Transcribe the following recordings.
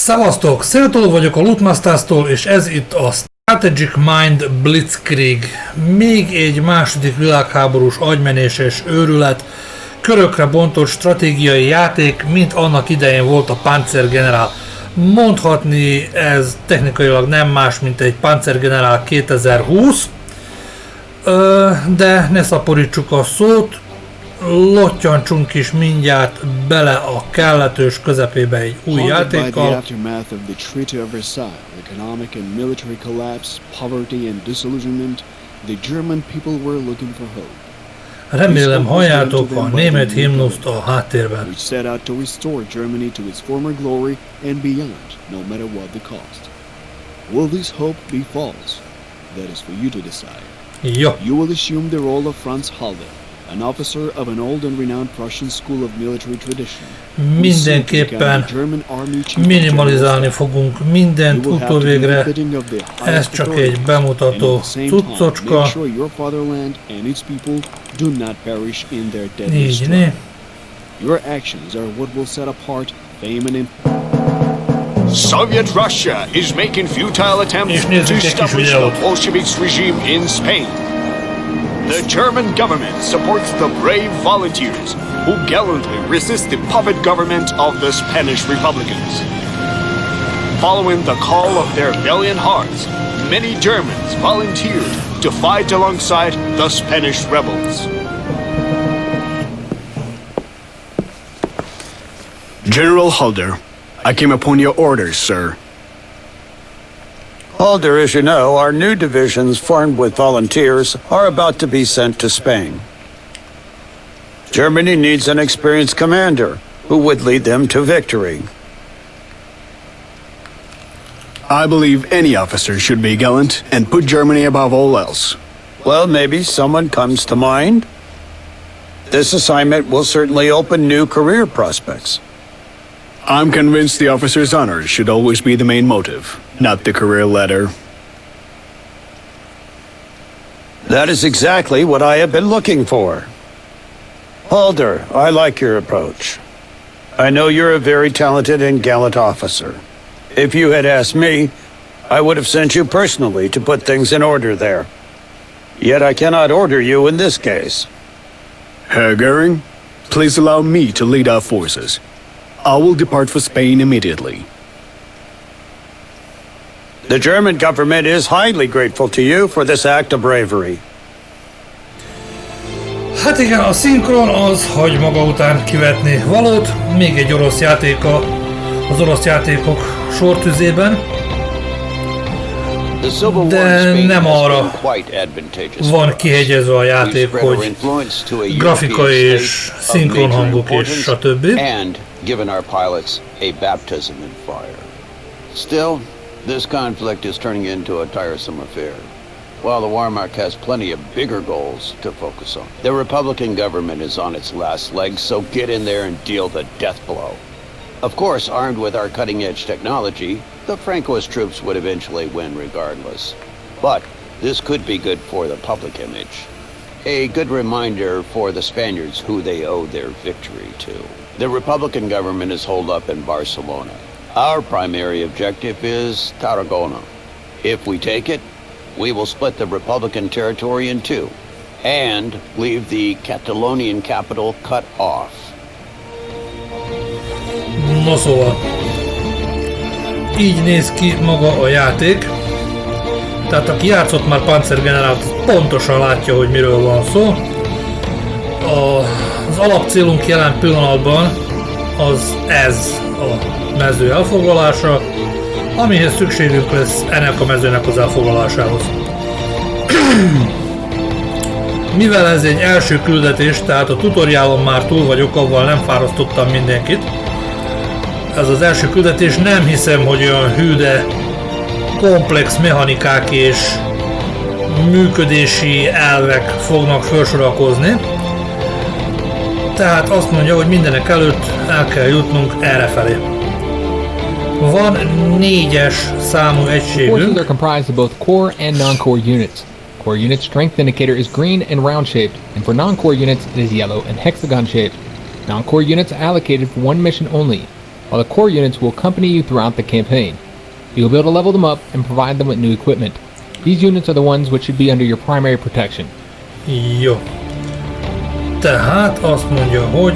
Szevasztok! Széltoló vagyok a LootMastaZ-tól, és ez itt a Strategic Mind Blitzkrieg. Még egy második világháborús agymenéses őrület, körökre bontott stratégiai játék, mint annak idején volt a Panzergeneral. Mondhatni ez technikailag nem más, mint egy Panzergeneral 2020, de ne szaporítsuk a szót, lottyantsunk is mindjárt bele a kelletős közepébe egy új játékkal. Remélem halljátok a német himnuszt a háttérben. Ja. You will assume the role of Franz Halder, an officer of an old and renowned Prussian school of military tradition. Mindenképpen minimalizálni fogunk mindent utóvégre, ez csak egy bemutató cuccocska. Így né. Your actions are what will set apart fame and Soviet Russia is making futile attempts to establish the Bolsheviks regime in Spain. The German government supports the brave volunteers who gallantly resist the puppet government of the Spanish Republicans. Following the call of their valiant hearts, many Germans volunteered to fight alongside the Spanish rebels. General Halder, I came upon your orders, sir. Halder, as you know, our new divisions formed with volunteers are about to be sent to Spain. Germany needs an experienced commander who would lead them to victory. I believe any officer should be gallant and put Germany above all else. Well, maybe someone comes to mind. This assignment will certainly open new career prospects. I'm convinced the officer's honor should always be the main motive, not the career ladder. That is exactly what I have been looking for. Halder, I like your approach. I know you're a very talented and gallant officer. If you had asked me, I would have sent you personally to put things in order there. Yet I cannot order you in this case. Herr Goering, please allow me to lead our forces. I will depart for Spain immediately. The German government is highly grateful to you for this act of bravery. Hát igen, a szinkron az hagy maga után kivetni valót, még egy orosz játéka az orosz játékok sortüzében, de nem arra van kihegyezve a játék, hogy grafikai és szinkron hangok és stb. Given our pilots a baptism in fire. Still, this conflict is turning into a tiresome affair. While the Wehrmacht has plenty of bigger goals to focus on. The Republican government is on its last legs, so get in there and deal the death blow. Of course, armed with our cutting-edge technology, the Francoist troops would eventually win regardless. But this could be good for the public image. A good reminder for the Spaniards who they owe their victory to. The Republican government is holed up in Barcelona. Our primary objective is Tarragona. If we take it, we will split the Republican territory in two and leave the Catalonian capital cut off. No szóval, így néz ki maga a játék. Tehát aki játszott már Panzergenerált, pontosan látja, hogy miről van szó. Az alapcélunk jelen pillanatban az ez a mező elfoglalása, amihez szükségünk lesz ennek a mezőnek az elfoglalásához. Mivel ez egy első küldetés, tehát a tutoriálon már túl vagyok, avval nem fárasztottam mindenkit. Ez az első küldetés, nem hiszem, hogy olyan hű, de komplex mechanikák és működési elvek fognak felsorakozni. Tehát azt mondja, hogy mindenek előtt el kell jutnunk errefelé. Van 4-es számú egységünk. Forces are comprised of both core and non-core units. Core unit strength indicator is green and round shaped, and for non-core units it is yellow and hexagon shaped. Non-core units are allocated for one mission only. while the core units will accompany you throughout the campaign. You'll be able to level them up and provide them with new equipment. These units are the ones which should be under your primary protection. Jó. Tehát azt mondja, hogy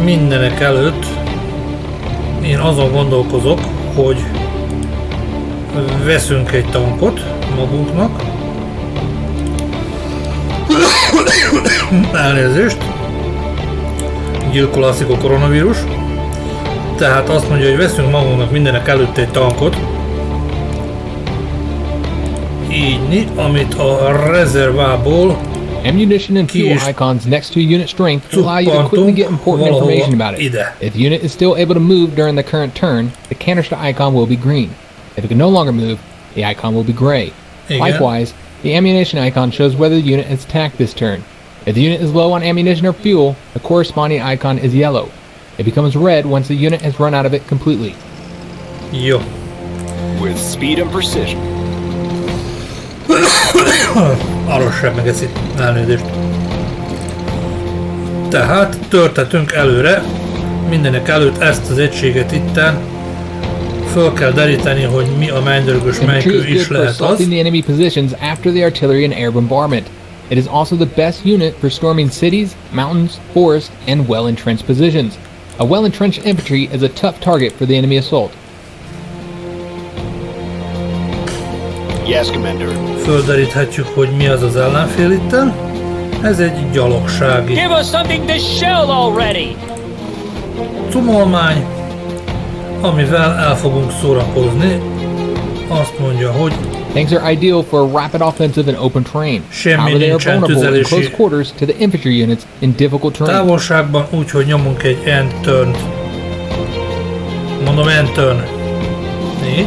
mindenek előtt én azon gondolkozok, hogy veszünk egy tankot magunknak. Elnézést. Gyilkolásszik a koronavírus. Tehát azt mondja, hogy veszünk magunknak mindenek előtt egy tankot. Így, amit a rezervából Ammunition and fuel icons next to unit strength will allow you to quickly get important information about it. If the unit is still able to move during the current turn, the canister icon will be green. If it can no longer move, the icon will be gray. Likewise, the ammunition icon shows whether the unit has attacked this turn. If the unit is low on ammunition or fuel, the corresponding icon is yellow. It becomes red once the unit has run out of it completely. Jó. With speed and precision. Arrossák meg ezt itt, elnézést. Tehát törtetünk előre, mindenek előtt ezt az egységet itten föl kell deríteni, hogy mi a mennydörgös mennykő is lehet az. The enemy positions after the artillery and air bombardment. It is also the best unit for storming cities, mountains, forests, and well-entrenched positions. A well-entrenched infantry is a tough target for the enemy assault. Yes, Commander. Földeríthetjük, hogy mi az az ellenfél itten. Ez egy gyalogsági Give us something to shell already! cumolmány, amivel el fogunk szórakozni. Azt mondja, hogy Tanks are ideal for a rapid offensive in open terrain. However, they are vulnerable in close quarters to the infantry units in difficult terrain. távolságban úgy, hogy nyomunk egy end turn. Mondom end turn. 4.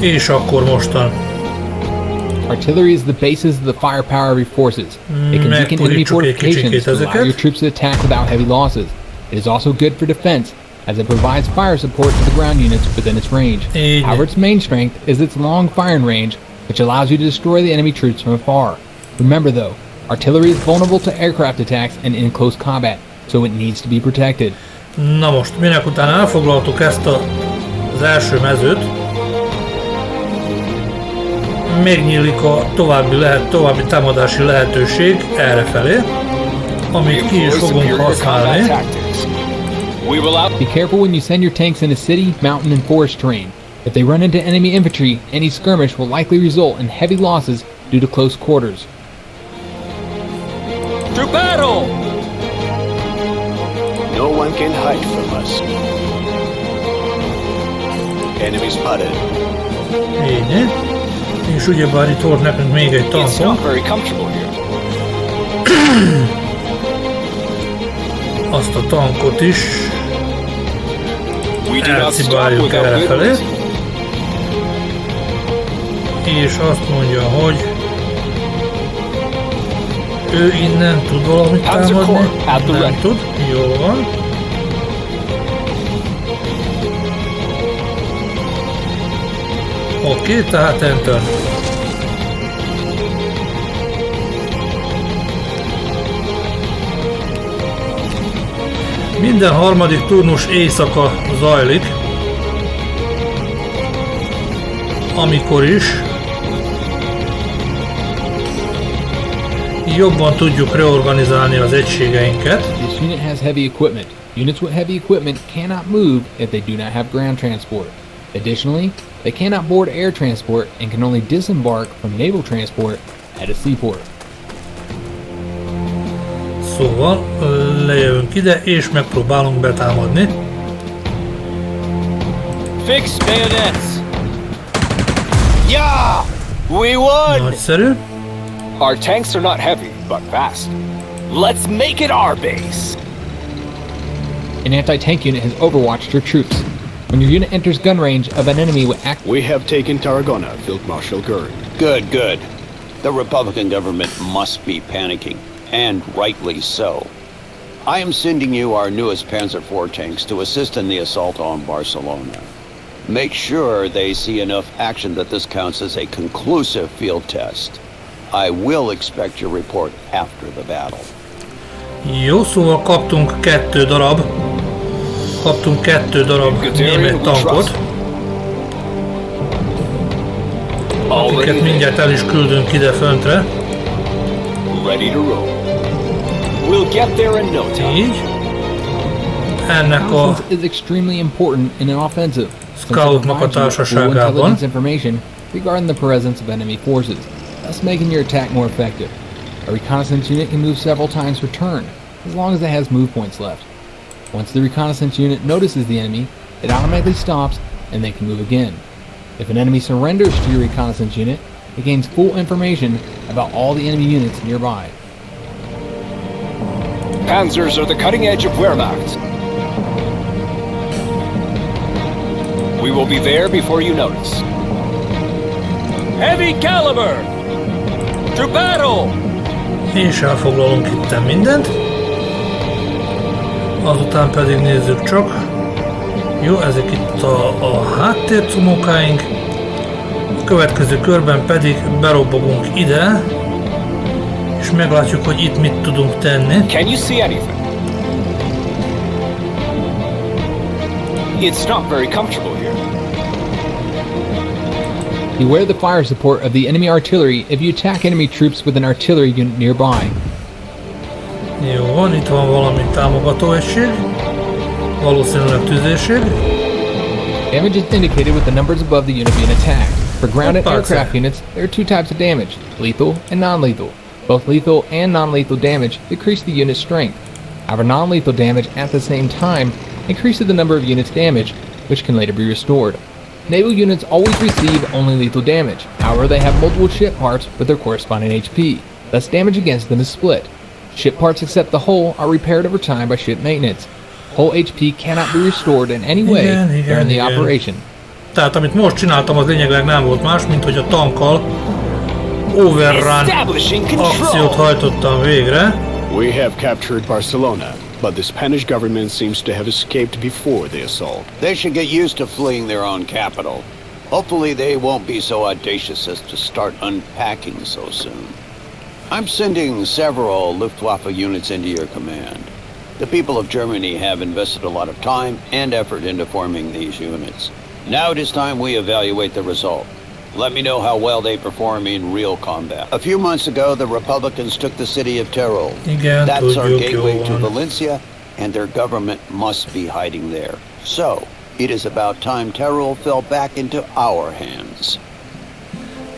És akkor mostan Artillery is the basis of the firepower of your forces. It can weaken enemy fortifications to allow your troops to attack without heavy losses. It is also good for defense, as it provides fire support to the ground units within its range. However, its main strength is its long firing range, which allows you to destroy the enemy troops from afar. Remember though, artillery is vulnerable to aircraft attacks and in close combat, so it needs to be protected. Na most, minek után elfoglaltuk ezt az első mezőt, megnyílik a további támadási lehetőség errefelé, amit ki is fogunk használni. Be careful when you send your tanks into city, mountain, and forest terrain. If they run into enemy infantry, any skirmish will likely result in heavy losses due to close quarters. To battle! No one can hide from us. Enemy spotted. Így. És ugyebár itt volt nekünk még egy tankon. Azt a tankot is elcibáljuk errefelé. És azt mondja, hogy ő innen tud valamit támadni. Nem tud. Jól van. Oké, tehát enter. Minden harmadik turnus éjszaka zajlik, amikor is jobban tudjuk reorganizálni az egységeinket. This unit has heavy equipment. Units with heavy equipment cannot move if they do not have ground transport. Additionally, they cannot board air transport and can only disembark from naval transport at a seaport. Szóval lejövünk ide és megpróbálunk betámadni. Fix bayonets! Yeah! We won! Nagyszerű. Our tanks are not heavy, but fast. Let's make it our base! An anti-tank unit has overwatched your troops. When your unit enters gun range of an enemy with We have taken Tarragona, Field Marshal Gurn. Good, good. The Republican government must be panicking, and rightly so. I am sending you our newest Panzer IV tanks to assist in the assault on Barcelona. Make sure they see enough action that this counts as a conclusive field test. I will expect your report after the battle. Jó, szóval kaptunk 2 darab német tankot, akiket mindjárt el is küldünk ide föntre. Így. Ennek a scoutnak a társaságában. Regarding the presence of enemy forces, thus making your attack more effective. A reconnaissance unit can move several times per turn, as long as it has move points left. Once the reconnaissance unit notices the enemy, it automatically stops and they can move again. If an enemy surrenders to your reconnaissance unit, it gains full information about all the enemy units nearby. Panzers are the cutting edge of Wehrmacht. We will be there before you notice. Heavy caliber! To battle! És elfoglalunk itten mindent. Azután pedig nézzük csak. Jó, ezek itt a háttércumókáink. A következő körben pedig berobbogunk ide. És meglátjuk, hogy itt mit tudunk tenni. Can you see anything? It's not very comfortable here. Beware the fire support of the enemy artillery if you attack enemy troops with an artillery unit nearby. Jó van, itt van valami támogató egység. Valószínűleg tüzérség. Damage is indicated with the numbers above the unit being attacked. For grounded aircraft units, there are 2 types of damage, lethal and non-lethal. Both lethal and non-lethal damage decrease the unit's strength. However, non-lethal damage at the same time increases the number of units damaged, which can later be restored. Naval units always receive only lethal damage. However, they have multiple ship parts with their corresponding HP. Thus, damage against them is split. Ship parts except the hull are repaired over time by ship maintenance. Hull HP cannot be restored in any way during the operation. Tehát amit most csináltam, az lényegleg nem volt más, mint hogy a tankkal overrun akciót hajtottam végre. We have captured Barcelona, but the Spanish government seems to have escaped before the assault. They should get used to fleeing their own capital. Hopefully they won't be so audacious as to start unpacking so soon. I'm sending several Luftwaffe units into your command. The people of Germany have invested a lot of time and effort into forming these units. Now it is time we evaluate the result. Let me know how well they perform in real combat. A few months ago, the Republicans took the city of Teruel. That's our gateway to Valencia, and their government must be hiding there. So, it is about time Teruel fell back into our hands.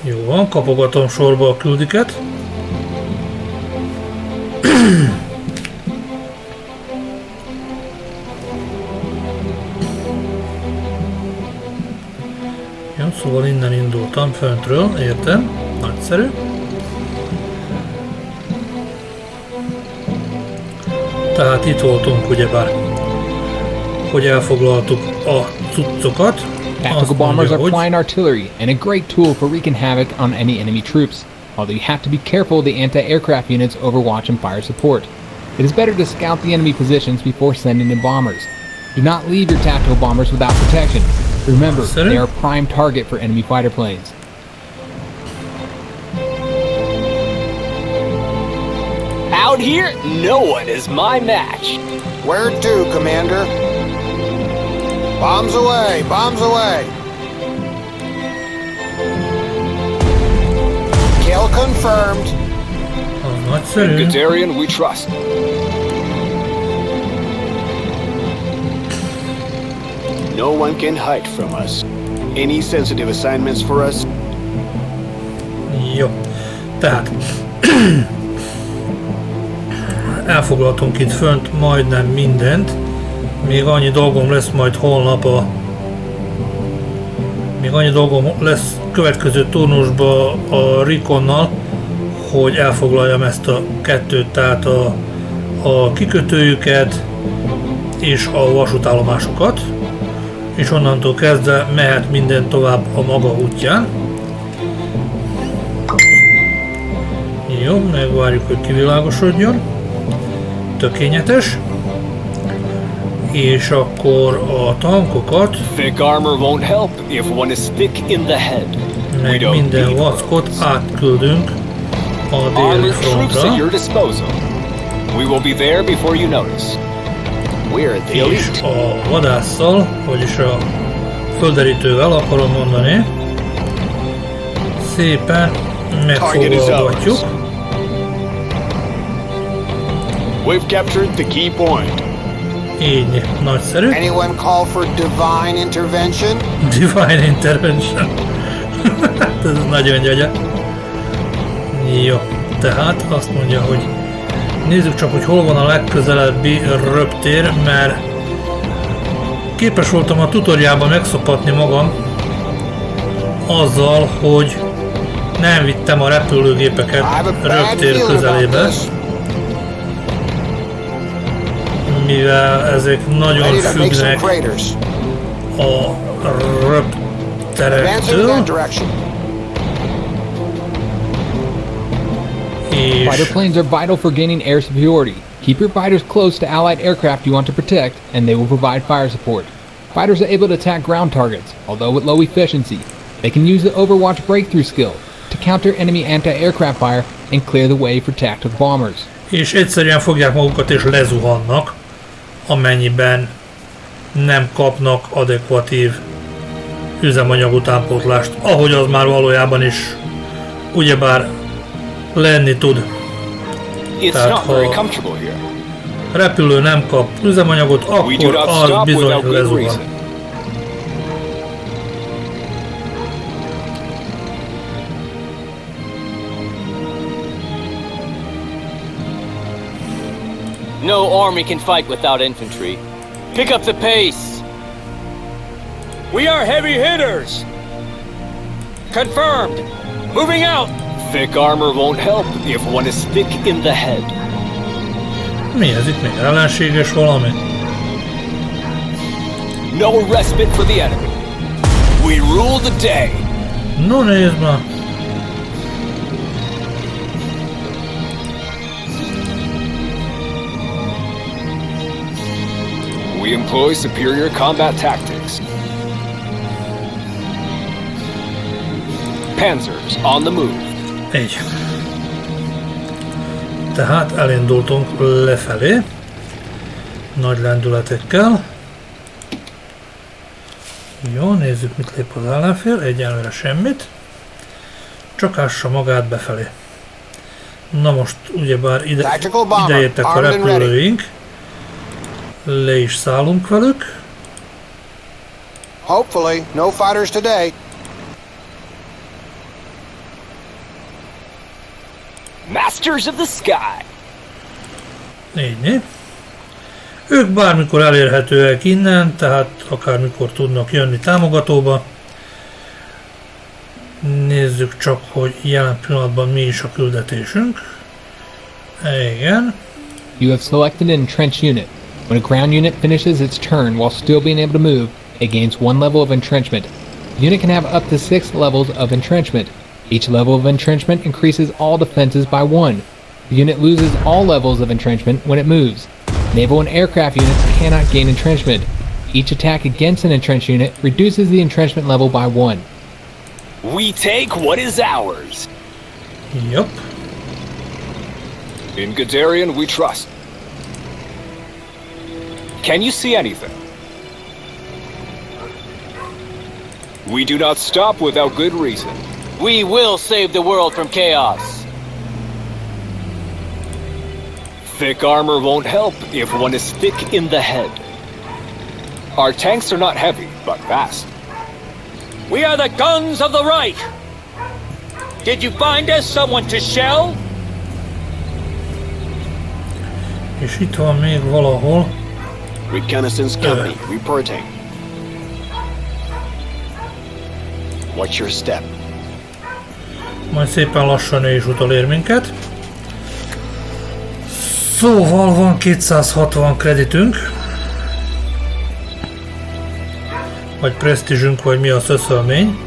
Jó van, kapogatom sorba a küldiket. Jó, szóval innen indultam föntről, értem, nagyszerű. Tehát itt voltunk ugyebár, hogy elfoglaltuk a cuccokat. Tactical bombers are flying artillery and a great tool for wreaking havoc on any enemy troops, although you have to be careful of the anti-aircraft units Overwatch and fire support. It is better to scout the enemy positions before sending in bombers. Do not leave your tactical bombers without protection. Remember, they are a prime target for enemy fighter planes. Out here, no one is my match. Where to, Commander? Bombs away! Bombs away! Kill confirmed. Nagyszerű. Guderian, we trust. No one can hide from us. Any sensitive assignments for us? Jó. Tehát elfoglaltunk itt fönt majdnem mindent. Még annyi dolgom lesz majd holnap még annyi dolgom lesz következő turnusba a Reconnal, hogy elfoglaljam ezt a kettőt, tehát a kikötőjüket és a vasútállomásokat, és onnantól kezdve mehet minden tovább a maga útján. Jó, megvárjuk, hogy kivilágosodjon. Tökéletes. És akkor a tankokat, Thick armor won't help if one is thick in the head. meg minden vackot átküldünk a déli frontra. We will be there before you notice. We're the És elite. a vadásszal, vagyis a földerítővel akarom mondani, szépen megfoglalgatjuk. We've captured the key point. Így, nagyszerű. Anyone call for divine intervention? Divine Intervention. Ez nagyon gyagya. Jó, tehát azt mondja, hogy nézzük csak, hogy hol van a legközelebbi röptér, mert képes voltam a tutoriálban megszopatni magam azzal, hogy nem vittem a repülőgépeket röptér közelébe, mivel ezek nagyon függnek a röpterektől. Fighter planes are vital for gaining air superiority. Keep your fighters close to allied aircraft you want to protect, and they will provide fire support. Fighters are able to attack ground targets, although with low efficiency. They can use the Overwatch breakthrough skill to counter enemy anti-aircraft fire and clear the way for tactical bombers. És egyszerűen fogják magukat és lezuhannak, amennyiben nem kapnak adekvatív üzemanyag utánpótlást, ahogy az már valójában is ugyebár lenni tud. Tehát ha repülő nem kap üzemanyagot, akkor az bizony lezuhan. No army can fight without infantry. Pick up the pace. We are heavy hitters! Confirmed! Moving out! Thick armor won't help if one is thick in the head. Mi ez itt még ellenséges valami? No respite for the enemy. We rule the day. No, nézd már! We employ superior combat tactics. Panzers on the move. Így. Tehát elindultunk lefelé. Nagy lendületekkel. Jó, nézzük, mit lép az ellenfél. Egyelőre semmit. Csak ássa magát befelé. Na most ugyebár ide értek a repülőink. Le is szállunk velük. Hopefully, no fighters today. Masters of the sky. Így. Ők bármikor elérhetőek innen, tehát akármikor tudnak jönni támogatóba. Nézzük csak, hogy jelen pillanatban mi is a küldetésünk. Igen. You have selected an entrenched unit. When a ground unit finishes its turn while still being able to move, it gains 1 level of entrenchment. The unit can have up to 6 levels of entrenchment. Each level of entrenchment increases all defenses by 1. The unit loses all levels of entrenchment when it moves. Naval and aircraft units cannot gain entrenchment. Each attack against an entrenched unit reduces the entrenchment level by 1. We take what is ours. Yup. In Guderian we trust. Can you see anything? We do not stop without good reason. We will save the world from chaos. Thick armor won't help if one is thick in the head. Our tanks are not heavy, but fast. We are the guns of the Reich. Did you find us someone to shell? És itt van még valahol. Reconnaissance company reporting. What's your step? Majd szépen lassan ő is utolér minket. Szóval van 260 kreditünk. Vagy presztízsünk, vagy mi a szöszölmény.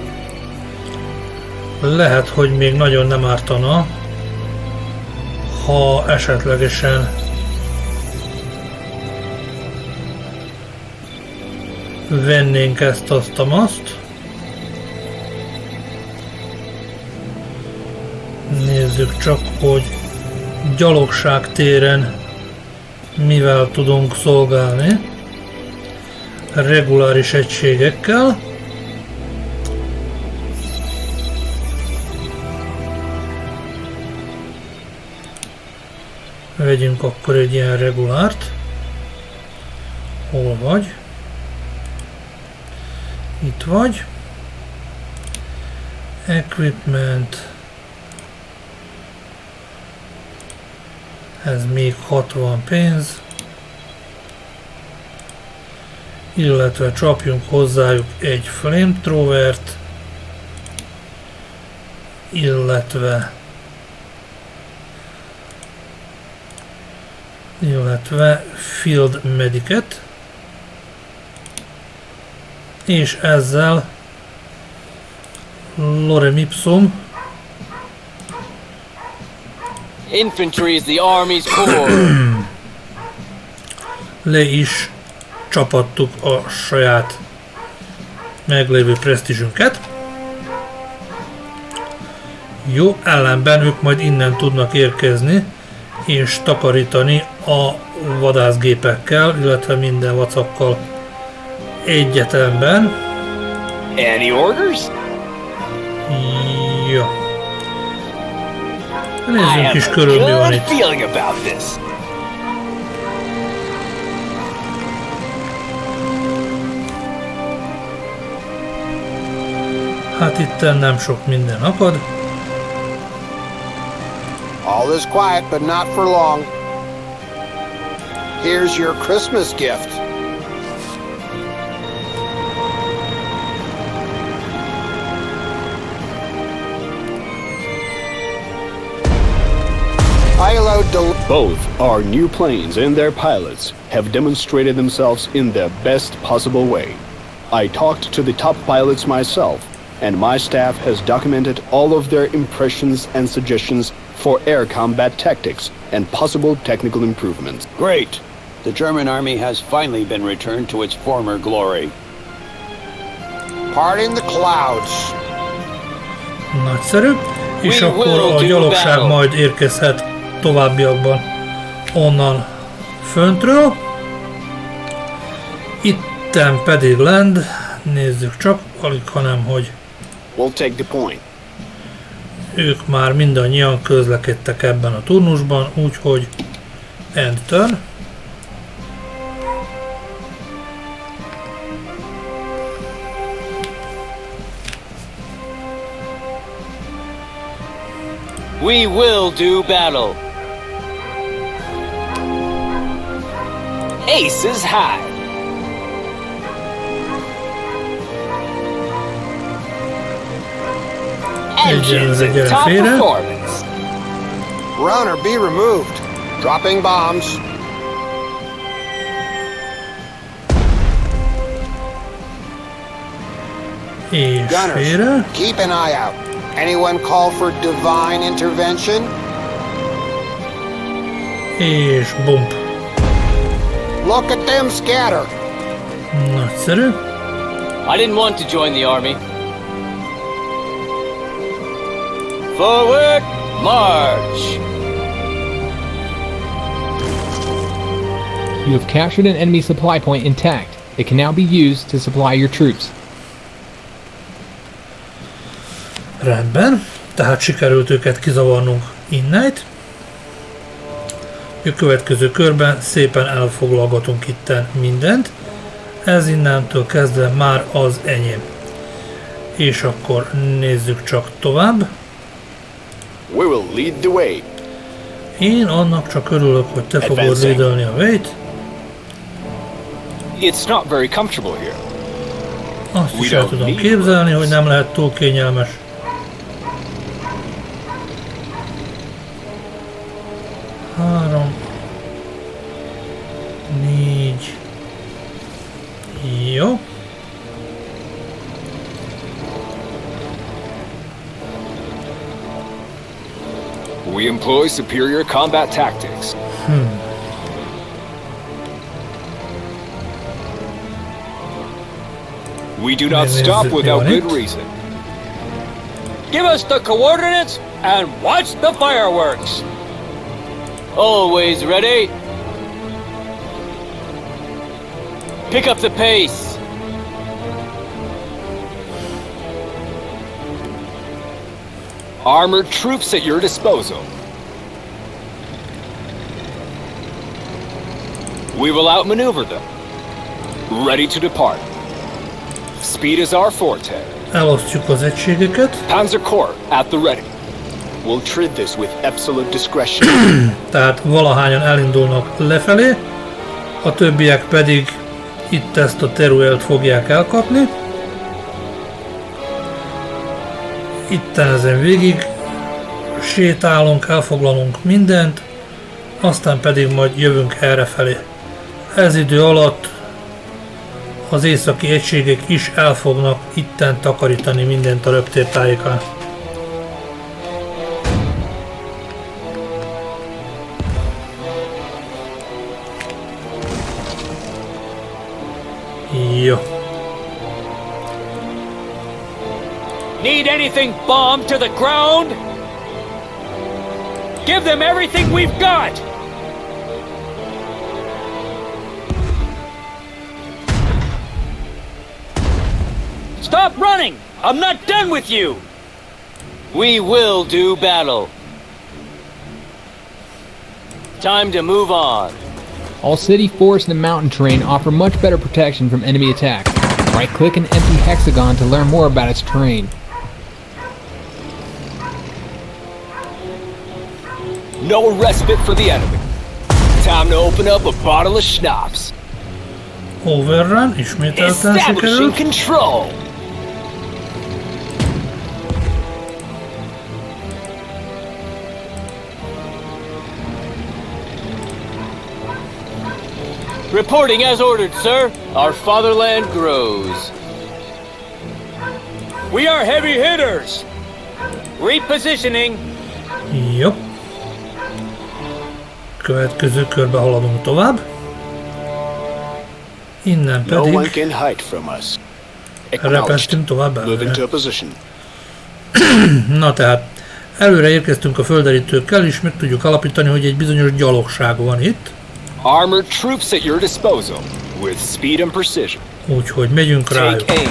Lehet, hogy még nagyon nem ártana, ha esetlegesen vennénk ezt, azt. Nézzük csak, hogy gyalogság téren mivel tudunk szolgálni. Reguláris egységekkel. Vegyünk akkor egy ilyen regulárt. Hol vagy? Itt vagy. Equipment. Ez még 60 pénz. Illetve csapjunk hozzájuk egy flamethrowert. Illetve field medicet. És ezzel lorem ipsum Infantry is the army's core. le is csapattuk a saját meglévő presztízsünket. Jó, ellenben ők majd innen tudnak érkezni és takarítani a vadászgépekkel, illetve minden vacakkal egyetemben. Any orders? Ja. Nézzünk is körül, mi van itt. Feeling about this. Hát itten nem sok minden akad. All is quiet, but not for long. Here's your Christmas gift. Both our new planes and their pilots have demonstrated themselves in the best possible way. I talked to the top pilots myself, and my staff has documented all of their impressions and suggestions for air combat tactics and possible technical improvements. Great! The German army has finally been returned to its former glory. Parting the clouds. Nagyszerű. És akkor a gyalogság majd érkezhet továbbiakban onnan föntről. Itten pedig lend, nézzük csak, alig hanem, hogy We'll take the point. ők már mindannyian közlekedtek ebben a turnusban, úgyhogy end turn. We will do battle. Ace is high. Engines in top performance. Runner, be removed. Dropping bombs. És Gunners, félre. keep an eye out. Anyone call for divine intervention? És bump. Look at them scatter. Nagyszerű. I didn't want to join the army. Forward, march! You have captured an enemy supply point intact. It can now be used to supply your troops. Rendben, tehát sikerült őket kizavarnunk innét. A következő körben szépen elfoglalgatunk itten mindent. Ez innentől kezdve már az enyém. És akkor nézzük csak tovább. We will lead the way. Én annak csak örülök, hogy te fogod védelni a way-t. It's not very comfortable here. Azt is el tudom képzelni, hogy nem lehet túl kényelmes. Három. 4. Jó. We employ superior combat tactics. We do not stop without good reason. Give us the coordinates and watch the fireworks. Always ready. Pick up the pace. Armored troops at your disposal. We will outmaneuver them. Ready to depart. Speed is our forte. Elosztjuk az egységeket. Panzer Corps at the ready. We'll treat this with absolute discretion. Tehát valahányan elindulnak lefelé, a többiek pedig itt ezt a területet fogják elkapni. Itten ezen végig sétálunk, elfoglalunk mindent, aztán pedig majd jövünk errefelé. Ez idő alatt az északi egységek is el fognak itten takarítani mindent a reptértájékán. Jó. Need anything bombed to the ground? Give them everything we've got! Stop running! I'm not done with you! We will do battle. Time to move on. All city, forest, and mountain terrain offer much better protection from enemy attack. Right-click an empty hexagon to learn more about its terrain. No respite for the enemy. Time to open up a bottle of schnapps. Overrun, ismételten Establishing sikerült. control. Reporting as ordered, sir. Our fatherland grows. We are heavy hitters. Repositioning. Jó. Következő körbe haladunk tovább. Innen No one pedig can hide from us. repestünk tovább Move into előre. a position. Na tehát, előre érkeztünk a földerítőkkel, és meg tudjuk alapítani, hogy egy bizonyos gyalogság van itt. Armored troops at your disposal, with speed and precision. Úgyhogy megyünk rájuk. Take aim.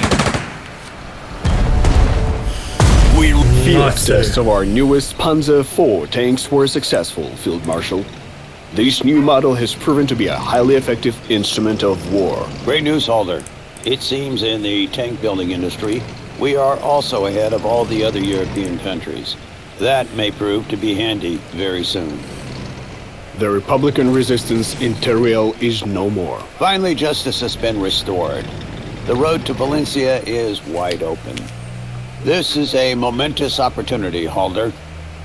Field tests of our newest Panzer IV tanks were successful, Field Marshal. This new model has proven to be a highly effective instrument of war. Great news, Halder. It seems in the tank building industry, we are also ahead of all the other European countries. That may prove to be handy very soon. The Republican resistance in Teruel is no more. Finally, justice has been restored. The road to Valencia is wide open. This is a momentous opportunity, Halder.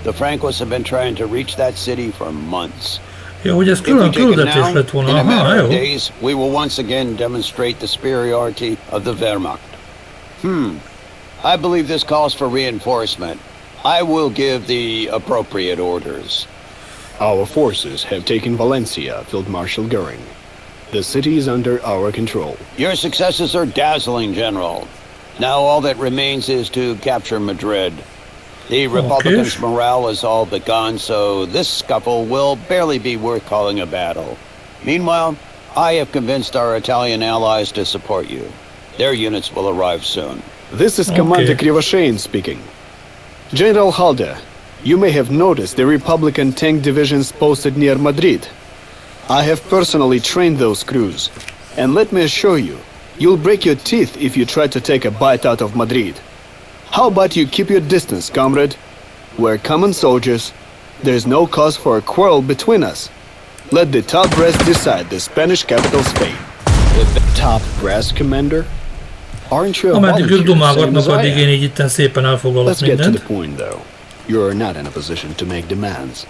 The Francos have been trying to reach that city for months. Jó, hogy ez If we külön take it küldetés now, lett volna. in a Aha, matter jó. of days, we will once again demonstrate the superiority of the Wehrmacht. I believe this calls for reinforcement. I will give the appropriate orders. Our forces have taken Valencia, Field Marshal Goering. The city is under our control. Your successes are dazzling, General. Now all that remains is to capture Madrid. The Republicans' morale is all but gone, so this scuffle will barely be worth calling a battle. Meanwhile, I have convinced our Italian allies to support you. Their units will arrive soon. This is Commander Krivoshein speaking. General Halder, you may have noticed the Republican tank divisions posted near Madrid. I have personally trained those crews, and let me assure you, you'll break your teeth if you try to take a bite out of Madrid. How about you keep your distance, comrade? We're common soldiers. There's no cause for a quarrel between us. Let the top brass decide the Spanish capital's fate. The top brass, Commander? Aren't you a Ameddig ők volunteer, same dumálgatnak, as I addig én am? így itten szépen elfoglalok Let's get to the mindent. point, though. You're not in a position to make demands.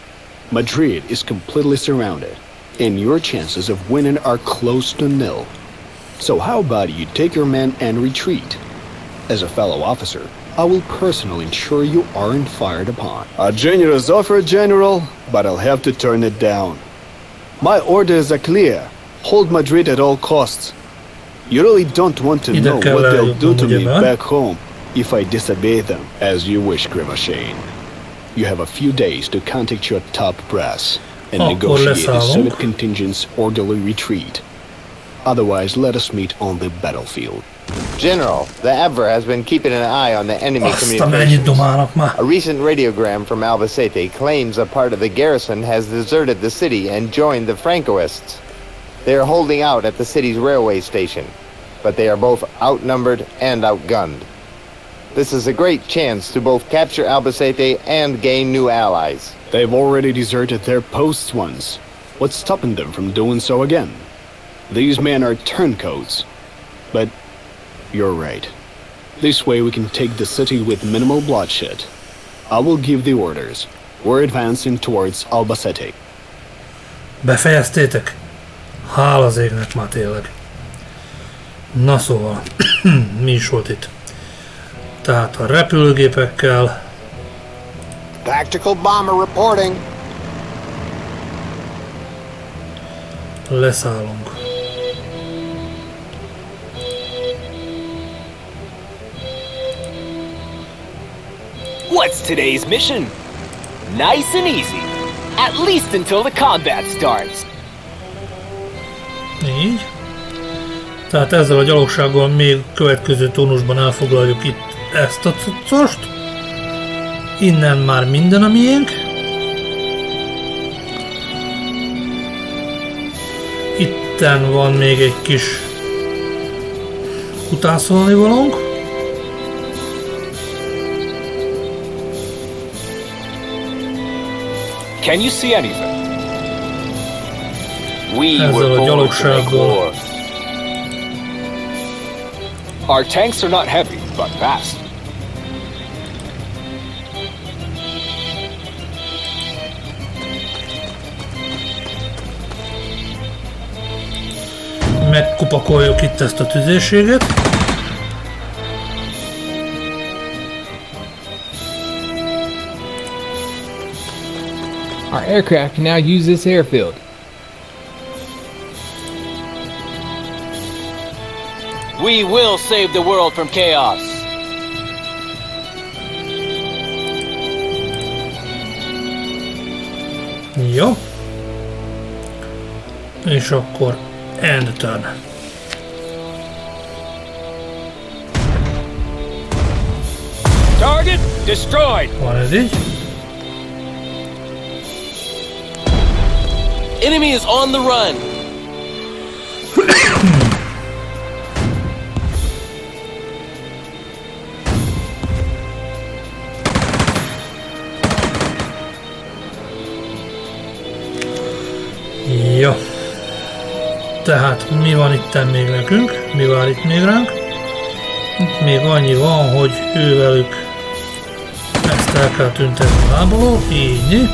Madrid is completely surrounded, and your chances of winning are close to nil. So how about you take your men and retreat? As a fellow officer, I will personally ensure you aren't fired upon. A generous offer, General, but I'll have to turn it down. My orders are clear. Hold Madrid at all costs. You really don't want to know what they'll do to me back home if I disobey them, as you wish, Krivoshein. You have a few days to contact your top brass and negotiate the Soviet contingent's orderly retreat. Otherwise, let us meet on the battlefield. General, the Ever has been keeping an eye on the enemy communications. A recent radiogram from Albacete claims a part of the garrison has deserted the city and joined the Francoists. They are holding out at the city's railway station, but they are both outnumbered and outgunned. This is a great chance to both capture Albacete and gain new allies. They've already deserted their posts once. What's stopping them from doing so again? These men are turncoats. But you're right. This way we can take the city with minimal bloodshed. I will give the orders. We're advancing towards Albacete. Befejeztétek? Hál' az égnek már tényleg. Na szóval, mi is volt itt? Tehát a repülőgépekkel. Tactical bomber reporting. Leszállunk. What's today's mission? Nice and easy. At least until the combat starts. Így. Tehát ezzel a gyalogsággal még következő tónusban elfoglaljuk itt ezt a cuccost. Innen már minden a miénk. Itten van még egy kis kutászolni valónk. Can you see anything? We ezzel were a born to make gyalogsággal. war. Our tanks are not heavy, but fast. Megkupakoljuk itt ezt a tüzérséget. Our aircraft can now use this airfield. We will save the world from chaos. Jó. És akkor end turn. Target destroyed. Van ez így. Enemy is on the run. Jó. Tehát mi van itten még nekünk? Mi vár itt még ránk? Itt még annyi van, hogy ővelük ezt el kell tüntetni lábalól, így.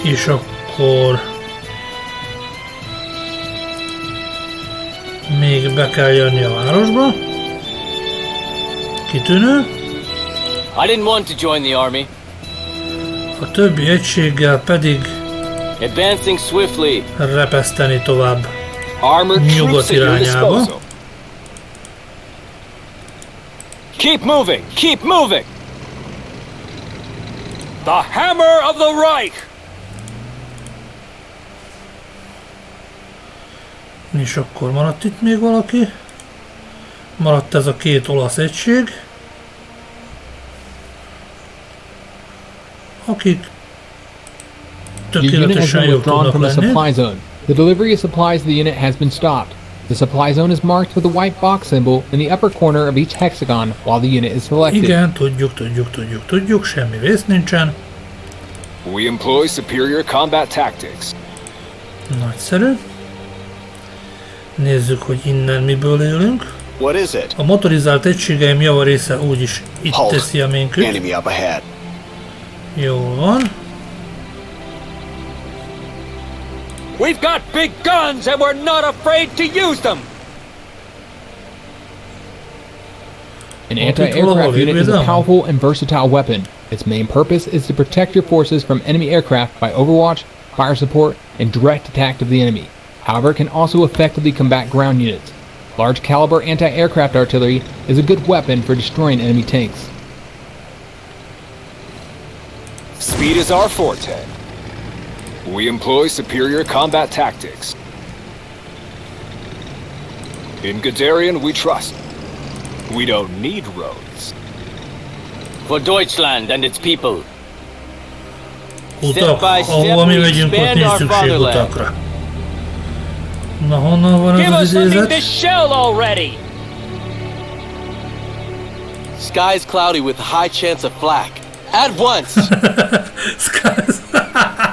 És akkor még be kell jönni a városba. Kitűnő. I didn't want to join the army. A többi egységgel pedig Advancing swiftly. repeszteni tovább Armored nyugat troops at your irányába. disposal. Keep moving! Keep moving! The hammer of the Reich. És akkor maradt itt még valaki. Maradt ez a két olasz egység, akik Your unit has tökéletesen been jók withdrawn tudnak from the lenni. supply zone. The delivery of supplies to the unit has been stopped. The supply zone is marked with a white box symbol in the upper corner of each hexagon while the unit is selected. Igen, tudjuk, semmi vész nincsen. We employ superior combat tactics. Nagyszerű. Nézzük, hogy innen miből élünk. What is it? A motorizált egységeim javarésze úgyis itt teszi a ménküt. Enemy up ahead. Jól van. We've got big guns and we're not afraid to use them. An anti-aircraft unit is a powerful and versatile weapon. Its main purpose is to protect your forces from enemy aircraft by overwatch, fire support, and direct attack of the enemy. However, it can also effectively combat ground units. Large caliber anti-aircraft artillery is a good weapon for destroying enemy tanks. Speed is our forte. We employ superior combat tactics. In Guderian, we trust. We don't need roads. For Deutschland and its people. Utak, ahova mi megyünk, ott nincs szükség utakra. Na, honnan van Give az us something idézet? to shell already! Sky's cloudy with high chance of flak. At once!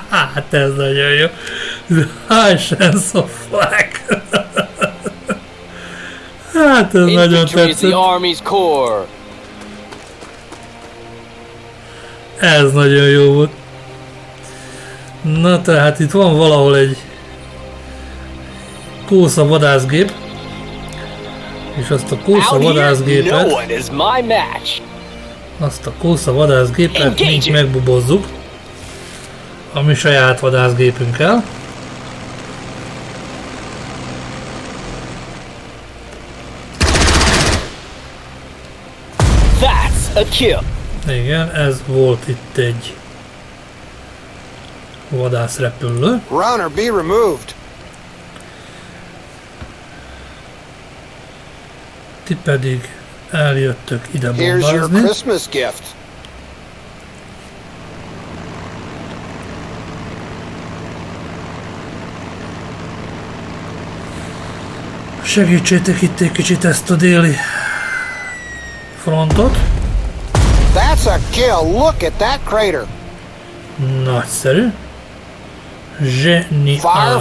Hát ez nagyon jó. High chance of flak. Hát ez nagyon Infantry is the tetszett. Army's core. Ez nagyon jó volt. Na tehát itt van valahol egy kósza vadászgép. És azt a kósza vadászgépet... Azt a kósza vadászgépet mi megbubozzuk. A mi saját vadászgépünkkel. That's a kill. Igen, ez volt itt egy vadászrepülő. Runner, be removed. Ti pedig eljöttök ide Here's your bombázni. Christmas gift. Segítsétek itt egy kicsit ezt a déli frontot. That's a kill. Look at that crater. Nagyszerű. Fire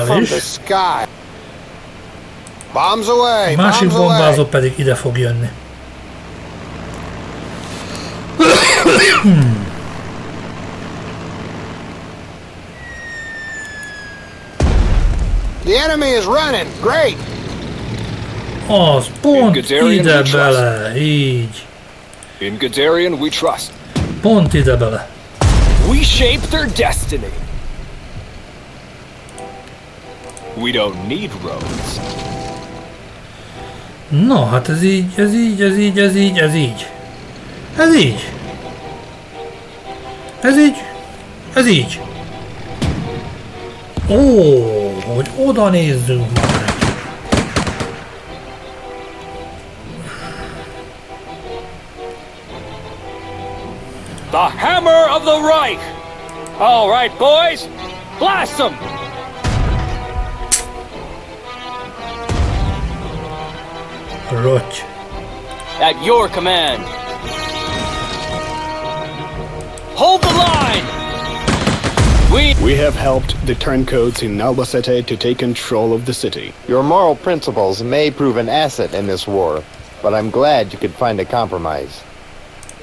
from Zseniális. the sky. Bombs away. A másik Bombs away. bombázó pedig ide fog jönni. The enemy is running. Great. Az pont Guderian ide we trust. bele. Így. In Guderian, we trust. Pont ide bele. We shape their destiny. We don't need roads. No, hát ez így, ez így, ez így, ez így, ez így. Ez így. Ez így. Ez így. Ó, hogy oda nézzünk már. The hammer of the Reich! All right, boys, blast them! Rotty. At your command. Hold the line! We have helped the turncoats in Albacete to take control of the city. Your moral principles may prove an asset in this war, but I'm glad you could find a compromise.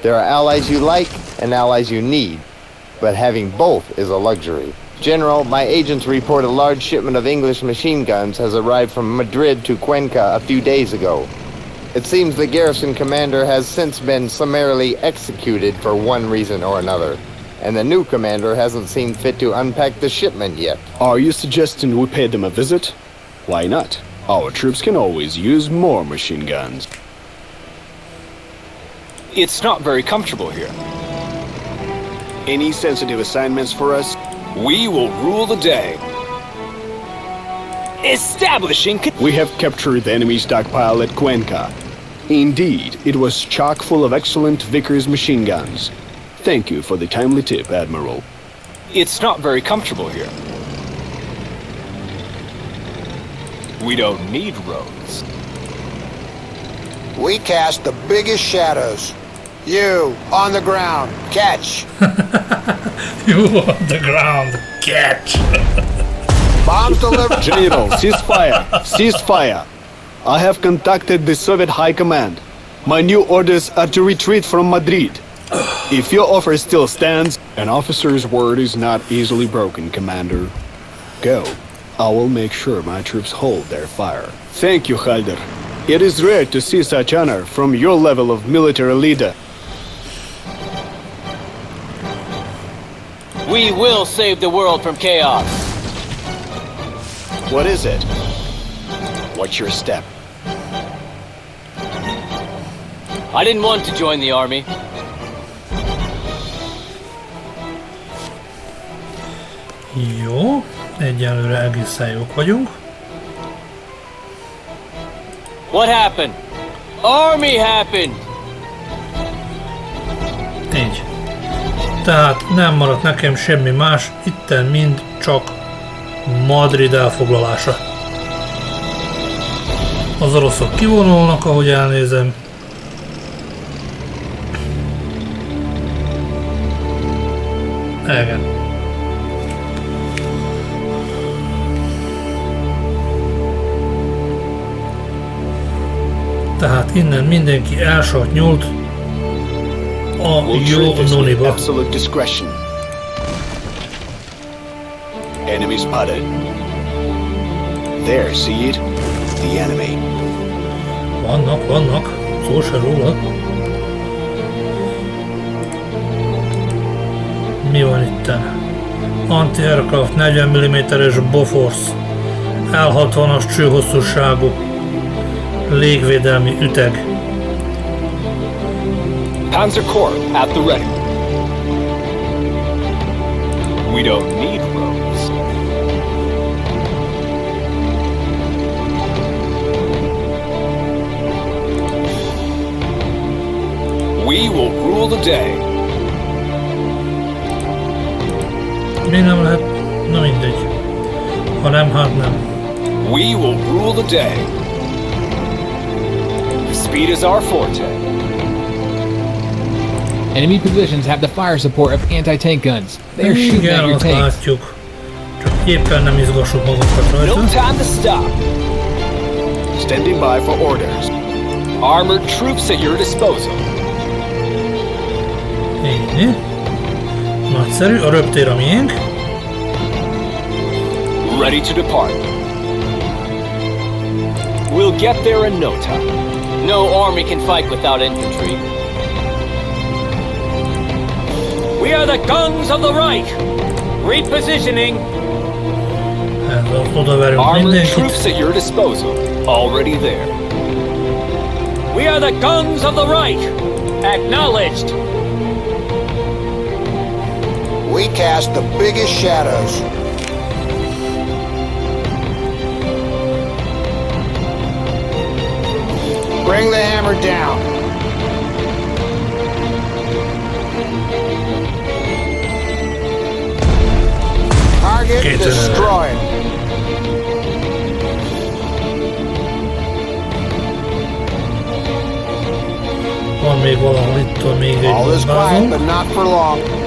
There are allies you like and allies you need, but having both is a luxury. General, my agents report a large shipment of English machine guns has arrived from Madrid to Cuenca a few days ago. It seems the garrison commander has since been summarily executed for one reason or another, and the new commander hasn't seen fit to unpack the shipment yet. Are you suggesting we pay them a visit? Why not? Our troops can always use more machine guns. It's not very comfortable here. Any sensitive assignments for us? We will rule the day. Establishing... We have captured the enemy stockpile at Cuenca. Indeed, it was chock full of excellent Vickers machine guns. Thank you for the timely tip, Admiral. It's not very comfortable here. We don't need roads. We cast the biggest shadows. You, on the ground, catch. You on the ground, catch. Bombs delivered. General, cease fire! Cease fire! I have contacted the Soviet High Command. My new orders are to retreat from Madrid. If your offer still stands, an officer's word is not easily broken, Commander. Go. I will make sure my troops hold their fire. Thank you, Halder. It is rare to see such honor from your level of military leader. We will save the world from chaos. What is it? What's your step? I didn't want to join the army. Jó, egyelőre egészen jók vagyunk. What happened? Army happened! Így. Tehát nem maradt nekem semmi más, itten mind csak Madrid elfoglalása. Az oroszok kivonulnak, ahogy elnézem. Igen. Tehát innen mindenki elsat nyúlt a jó noniba. Absolute discretion. Enemy spotted. There, see it? The enemy. Vannak. Szó se róla. Mi van itten? Anti-aircraft 40 mm-es Bofors. L60-as csőhosszúságú. Légvédelmi üteg. Panzer Corps at the ready. We don't need roads. We will rule the day. Mi nem lehet? Na mindegy. Ha nem, hát nem. We will rule the day. Speed is our forte. Enemy positions have the fire support of anti-tank guns. They are shooting at your tanks. Látjuk. Csak éppen nem izgassuk magunkat rajta. No time to stop. Standing by for orders. Armored troops at your disposal. Így. Nagyszerű, a röptér a miénk. Ready to depart. We'll get there in no time. No army can fight without infantry. We are the guns of the Reich! Repositioning! Armored troops at your disposal. Already there. We are the guns of the Reich! Acknowledged! We cast the biggest shadows. Bring the hammer down. Target destroyed. Van még valahol itt, még egy all is quiet, but not for long.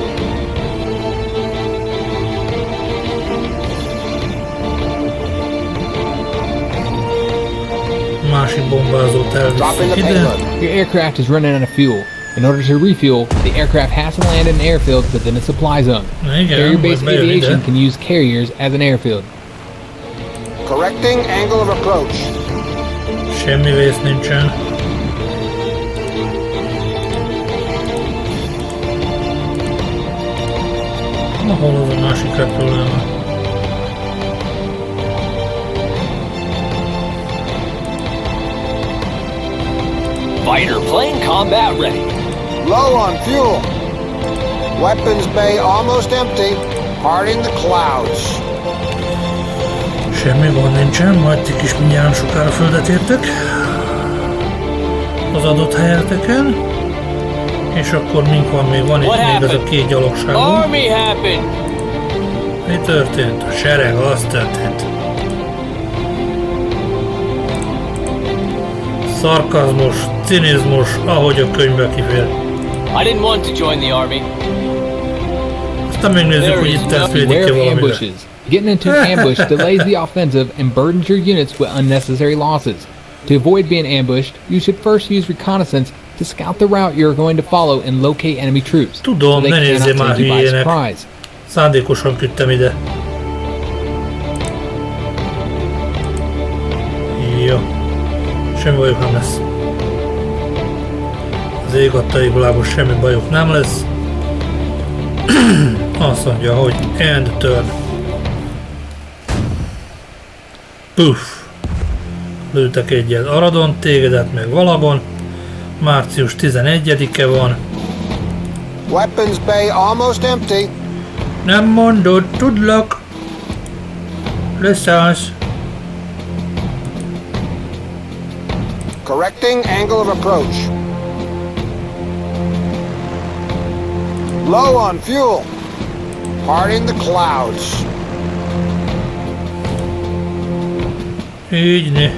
Másik bombázót elviszünk ide. Your aircraft is running out of fuel. In order to refuel, the aircraft has to land in an airfield within a supply zone. Carrier-based aviation can use carriers as an airfield. Correcting angle of approach. Semmi vész nincsen. Hol az a másik repülőm? Fighter plane combat ready. Low on fuel. Weapons bay almost empty. Parting the clouds. Semmi gond nincsen, majd ti is mindjárt sokára földet értek. Az adott helyeteken. És akkor mink van még? Van itt még ez a két gyalogságunk. Mi történt? A sereg, az történt. Szarkazmus, cinizmus, ahogy a könyvbe kifér. I didn't want to join the army. Aztán megnézzük, hogy itt elférdik-e valamire. Getting into an ambush delays the offensive and burdens your units with unnecessary losses. To avoid being ambushed, you should first use reconnaissance to scout the route you're going to follow and locate enemy troops. Tudom, ne nézzél már hülyének. Szándékosan küldtem ide. Jó. Semmi bajuk nem lesz. Az ég adta égvilágos, semmi bajuk nem lesz. Azt mondja, hogy end turn. Puff. Lőttek egyet Aradon, tégedet meg Valagon. Március 11-e van. Weapons bay almost empty. Nem mondod, tudlak. Lessons. Correcting angle of approach. Low on fuel. Parting the clouds. Így.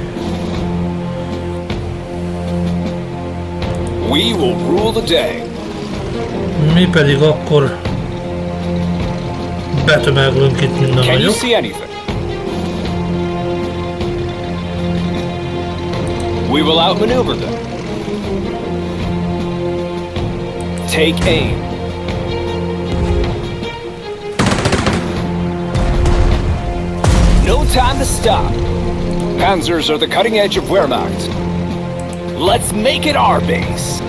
We will rule the day. Mi pedig akkor betömeglünk itt minden Can you nagyok. see anything? We will outmaneuver them. Take aim. No time to stop. Panzers are the cutting edge of Wehrmacht. Let's make it our base.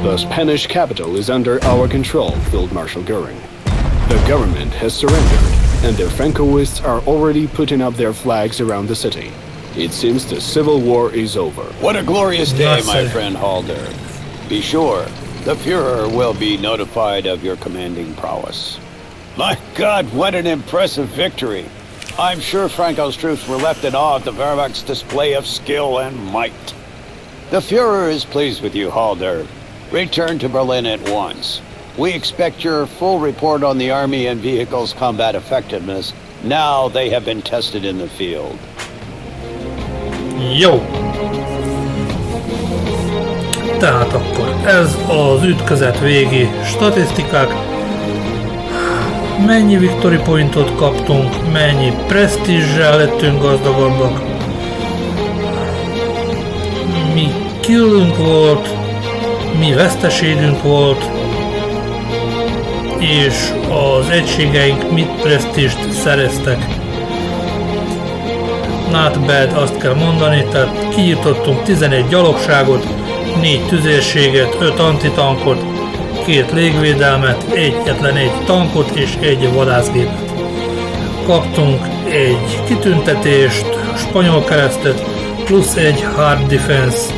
The Spanish capital is under our control, Field Marshal Goering. The government has surrendered, and the Francoists are already putting up their flags around the city. It seems the civil war is over. What a glorious day, my friend Halder. Be sure, the Führer will be notified of your commanding prowess. My God, what an impressive victory! I'm sure Franco's troops were left in awe of the Wehrmacht's display of skill and might. The Führer is pleased with you, Halder. Return to Berlin at once. We expect your full report on the army and vehicles' combat effectiveness now they have been tested in the field. Jó. Tehát akkor ez az ütközet végi statisztikák. Mennyi victory pointot kaptunk, mennyi presztízsel lettünk gazdagabbak. Mi killünk volt, mi veszteségünk volt, és az egységeink mit presztízst szereztek. Not bad, azt kell mondani, tehát kiírtottunk 11 gyalogságot, 4 tüzérséget, 5 antitankot, 2 légvédelmet, egyetlen egy tankot és egy vadászgépet. Kaptunk egy kitüntetést, spanyol keresztet, plusz egy hard defense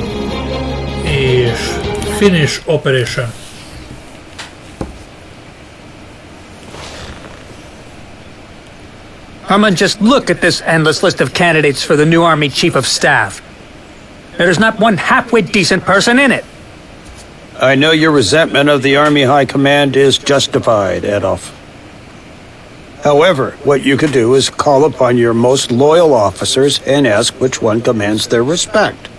és finish operation. Herman, just look at this endless list of candidates for the new Army Chief of Staff. There is not one halfway decent person in it. I know your resentment of the Army High Command is justified, Adolf. However, what you could do is call upon your most loyal officers and ask which one commands their respect.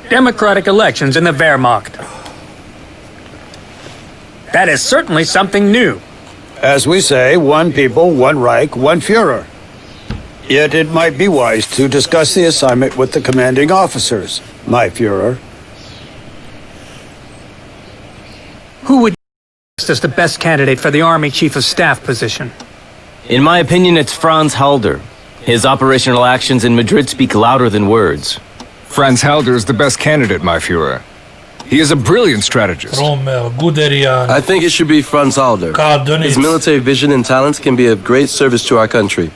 Democratic elections in the Wehrmacht. That is certainly something new. As we say, one people, one Reich, one Führer. Yet it might be wise to discuss the assignment with the commanding officers, my Führer. Who would you as the best candidate for the Army Chief of Staff position? In my opinion, it's Franz Halder. His operational actions in Madrid speak louder than words. Franz Halder is the best candidate, my Führer. He is a brilliant strategist. Rommel, Guderian. I think it should be Franz Halder. His military vision and talents can be of great service to our country.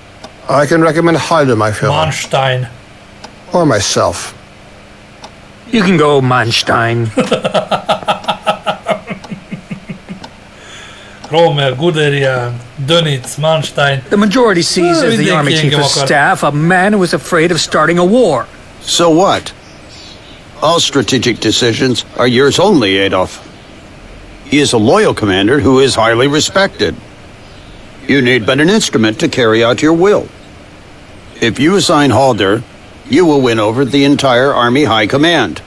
I can recommend Halder, my Führer. Manstein. Or myself. You can go, Manstein. Rommel, Guderian, Dönitz, Manstein. The majority sees as the Army Chief of Staff a man who is afraid of starting a war. So what? All strategic decisions are yours only, Adolf. He is a loyal commander who is highly respected. You need but an instrument to carry out your will. If you assign Halder, you will win over the entire Army High Command.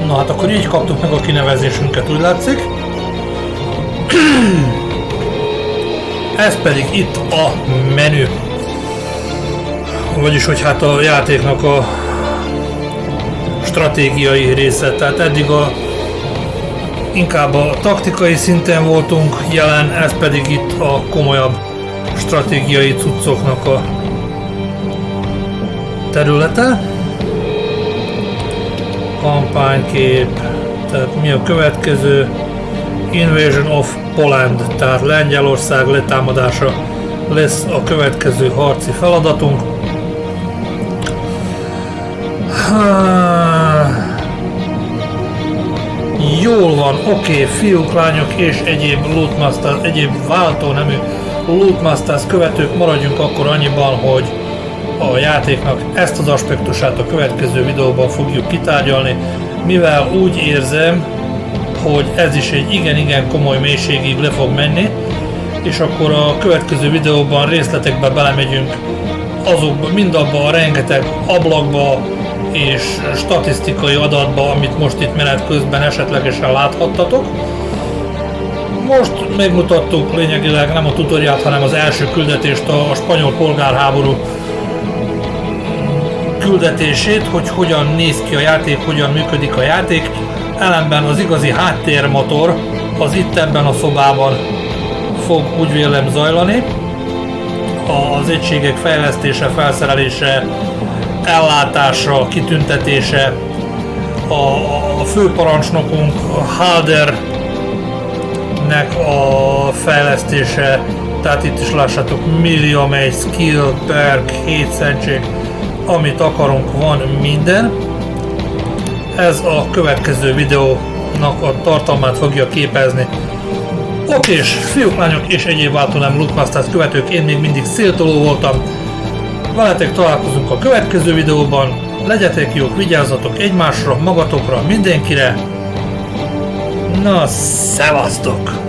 Na hát akkor így kaptuk meg a kinevezésünket, úgy látszik. Ez pedig itt a menü. Vagyis, hogy hát a játéknak a stratégiai része. Tehát eddig inkább a taktikai szinten voltunk jelen, ez pedig itt a komolyabb stratégiai cuccoknak a területe. Kampánykép, tehát mi a következő? Invasion of Poland, tehát Lengyelország letámadása lesz a következő harci feladatunk. Jól van, oké, fiúk, lányok és egyéb LootMastaZ, egyéb váltó nemű LootMastaZ követők, maradjunk akkor annyiban, hogy a játéknak ezt az aspektusát a következő videóban fogjuk kitárgyalni, mivel úgy érzem, hogy ez is egy igen-igen komoly mélységig le fog menni, és akkor a következő videóban részletekbe belemegyünk azokba, mindabba a rengeteg ablakba és statisztikai adatba, amit most itt menet közben esetlegesen láthattatok. Most megmutattuk lényegileg nem a tutoriát, hanem az első küldetést, a spanyol polgárháború küldetését, hogy hogyan néz ki a játék, hogyan működik a játék. Ellenben az igazi háttérmotor az itt ebben a szobában fog, úgy vélem, zajlani. Az egységek fejlesztése, felszerelése, ellátása, kitüntetése, a főparancsnokunk, a Haldernek a fejlesztése, tehát itt is lássátok, millió egy skill, perk, 7 szentség, amit akarunk, van minden. Ez a következő videónak a tartalmát fogja képezni. Okés, fiúk, lányok és egyéb váltónemű LootMastaZ követők, én még mindig Széltoló voltam. Veletek találkozunk a következő videóban. Legyetek jók, vigyázzatok egymásra, magatokra, mindenkire. Na, szevasztok!